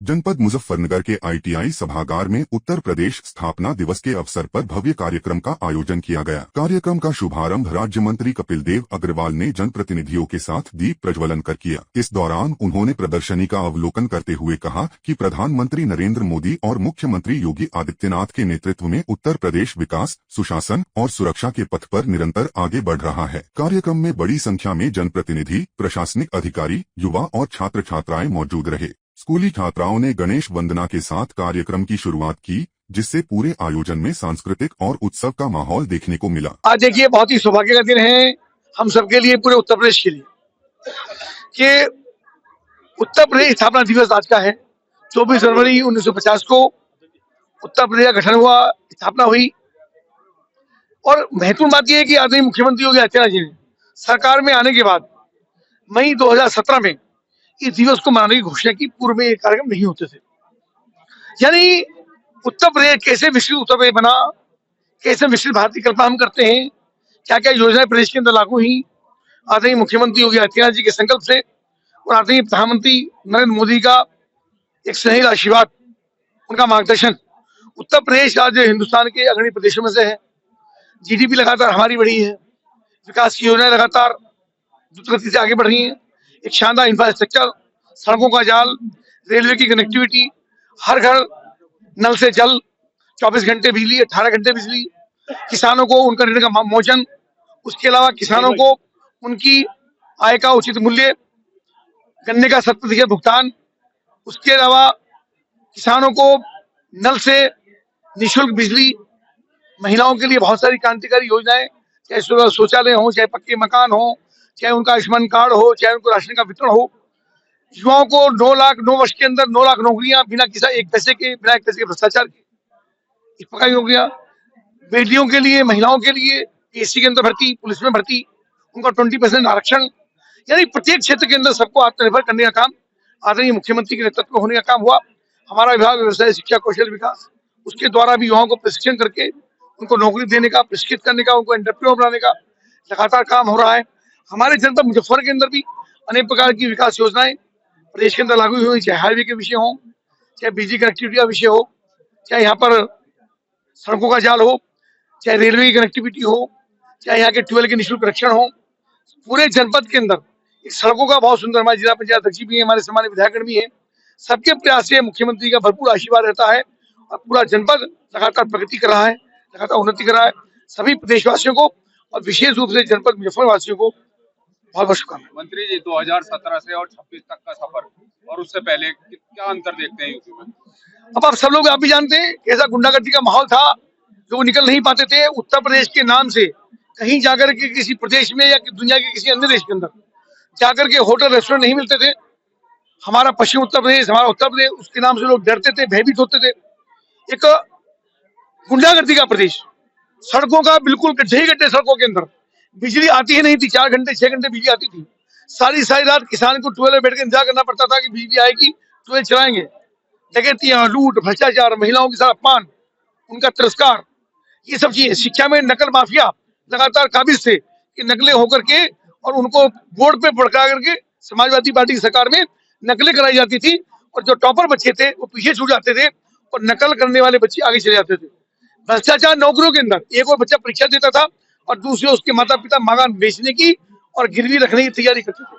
जनपद मुजफ्फरनगर के ITI सभागार में उत्तर प्रदेश स्थापना दिवस के अवसर पर भव्य कार्यक्रम का आयोजन किया गया। कार्यक्रम का शुभारंभ राज्य मंत्री कपिल देव अग्रवाल ने जनप्रतिनिधियों के साथ दीप प्रज्वलन कर किया। इस दौरान उन्होंने प्रदर्शनी का अवलोकन करते हुए कहा कि प्रधानमंत्री नरेंद्र मोदी और मुख्यमंत्री योगी आदित्यनाथ के नेतृत्व में उत्तर प्रदेश विकास, सुशासन और सुरक्षा के पथ पर निरंतर आगे बढ़ रहा है। कार्यक्रम में बड़ी संख्या में जनप्रतिनिधि, प्रशासनिक अधिकारी, युवा और छात्र छात्राएं मौजूद रहे। स्कूली छात्राओं ने गणेश वंदना के साथ कार्यक्रम की शुरुआत की, जिससे पूरे आयोजन में सांस्कृतिक और उत्सव का माहौल देखने को मिला। आज देखिए, बहुत ही सौभाग्य का दिन है हम सबके लिए, पूरे उत्तर प्रदेश के लिए, कि उत्तर प्रदेश स्थापना दिवस आज का है। 24 जनवरी 1950 को उत्तर प्रदेश का गठन हुआ, स्थापना हुई। और महत्वपूर्ण बात यह है कि आदरणीय मुख्यमंत्री योगी आदित्यनाथ जी ने सरकार में आने के बाद मई 2017 में इस दिवस को मनाने की घोषणा की। पूर्व में ये कार्यक्रम नहीं होते थे। यानी उत्तर प्रदेश कैसे विकसित उत्तर प्रदेश बना, कैसे विकसित भारत की कल्पना हम करते हैं, क्या क्या योजनाएं प्रदेश के अंदर लागू हुई आदरणीय मुख्यमंत्री योगी आदित्यनाथ जी के संकल्प से, और आदरणीय प्रधानमंत्री नरेंद्र मोदी का एक स्नेहिल आशीर्वाद, उनका मार्गदर्शन। उत्तर प्रदेश आज हिंदुस्तान के अग्रणी प्रदेशों में से है। GDP लगातार हमारी बढ़ी है, विकास की योजनाएं लगातार द्रुत गति से आगे बढ़ रही है। एक शानदार इंफ्रास्ट्रक्चर, सड़कों का जाल, रेलवे की कनेक्टिविटी, हर घर नल से जल, 24 घंटे बिजली, 18 घंटे बिजली, किसानों को उनका ऋण का मोचन, उसके अलावा किसानों को उनकी आय का उचित मूल्य, गन्ने का 100% भुगतान, उसके अलावा किसानों को नल से निःशुल्क बिजली, महिलाओं के लिए बहुत सारी क्रांतिकारी योजनाएं, चाहे शौचालय हो, चाहे पक्के मकान हो, चाहे उनका आयुष्मान कार्ड हो, चाहे उनको राशन का वितरण हो। युवाओं को 9 वर्ष के अंदर 9 लाख नौकरियां बिना किसी एक पैसे के भ्रष्टाचार के, इस प्रकार की नौकरियां। बेटियों के लिए, महिलाओं के लिए PSC के अंदर भर्ती, पुलिस में भर्ती, उनका 20% आरक्षण। यानी प्रत्येक क्षेत्र के अंदर सबको आत्मनिर्भर करने का काम आदरणीय मुख्यमंत्री के नेतृत्व में होने का काम हुआ। हमारा विभाग व्यवसाय, शिक्षा, कौशल विकास, उसके द्वारा भी युवाओं को प्रशिक्षण करके उनको नौकरी देने का, प्रशिक्षित करने का, उनको एंटरप्रेन्योर बनाने का लगातार काम हो रहा है। हमारे जनपद मुजफ्फर के अंदर भी अनेक प्रकार की विकास योजनाएं प्रदेश के अंदर लागू हुई, चाहे हाईवे के विषय हो, चाहे बिजली कनेक्टिविटी का विषय हो, चाहे यहाँ पर सड़कों का जाल हो, चाहे रेलवे की कनेक्टिविटी हो, चाहे यहाँ के ट्यूबवेल के निःशुल्क कनेक्शन हो। पूरे जनपद के अंदर एक सड़कों का बहुत सुंदर, हमारे जिला पंचायत अध्यक्ष भी है, हमारे सामान्य विधायकगण भी है, सबके प्रयास से मुख्यमंत्री का भरपूर आशीर्वाद रहता है और पूरा जनपद लगातार प्रगति कर रहा है, लगातार उन्नति कर रहा है। सभी प्रदेशवासियों को और विशेष रूप से जनपद मुजफ्फर वासियों को बहुत बहुत शुभकामनाएं। मंत्री जी, 2017 से और 26 तक का सफर और उससे पहले क्या अंतर देखते हैं यूपी में? अब आप सब लोग, आप भी जानते हैं कैसा गुंडागर्दी का माहौल था, जो निकल नहीं पाते थे। उत्तर प्रदेश के नाम से कहीं जाकर के किसी प्रदेश में या दुनिया के किसी अन्य देश के अंदर जाकर के होटल रेस्टोरेंट नहीं मिलते थे। हमारा पश्चिम उत्तर प्रदेश, हमारा उत्तर प्रदेश, उसके नाम से लोग डरते थे, भयभीत होते थे। एक गुंडागर्दी का प्रदेश, सड़कों का बिल्कुल गड्ढे ही गड्ढे सड़कों के अंदर, बिजली आती ही नहीं थी, 4 घंटे 6 घंटे बिजली आती थी। सारी रात किसान को ट्यूबवेल में बैठ कर इंतजार करना पड़ता था कि बिजली आएगी, ट्यूबवेल चलाएंगे। डकैतियां, लूट, भ्रष्टाचार, महिलाओं के साथ अपमान, उनका तिरस्कार, ये सब चीजें। शिक्षा में नकल माफिया लगातार काबिज थे कि नकलें होकर के और उनको बोर्ड पे भड़का करके समाजवादी पार्टी की सरकार में नकलें कराई जाती थी, और जो टॉपर बच्चे थे वो पीछे छूट जाते थे और नकल करने वाले बच्चे आगे चले जाते थे। भ्रष्टाचार नौकरियों के अंदर, एक और बच्चा परीक्षा देता था और दूसरे उसके माता पिता मकान बेचने की और गिरवी रखने की तैयारी करते थे।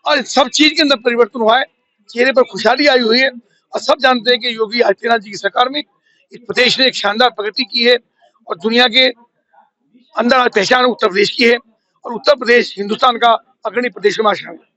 और सब चीज के अंदर परिवर्तन हुआ है, चेहरे पर खुशहाली आई हुई है। और सब जानते हैं कि योगी आदित्यनाथ जी की सरकार में इस प्रदेश ने एक शानदार प्रगति की है और दुनिया के अंदर पहचान उत्तर प्रदेश की है, और उत्तर प्रदेश हिंदुस्तान का अग्रणी प्रदेशों में शामिल है।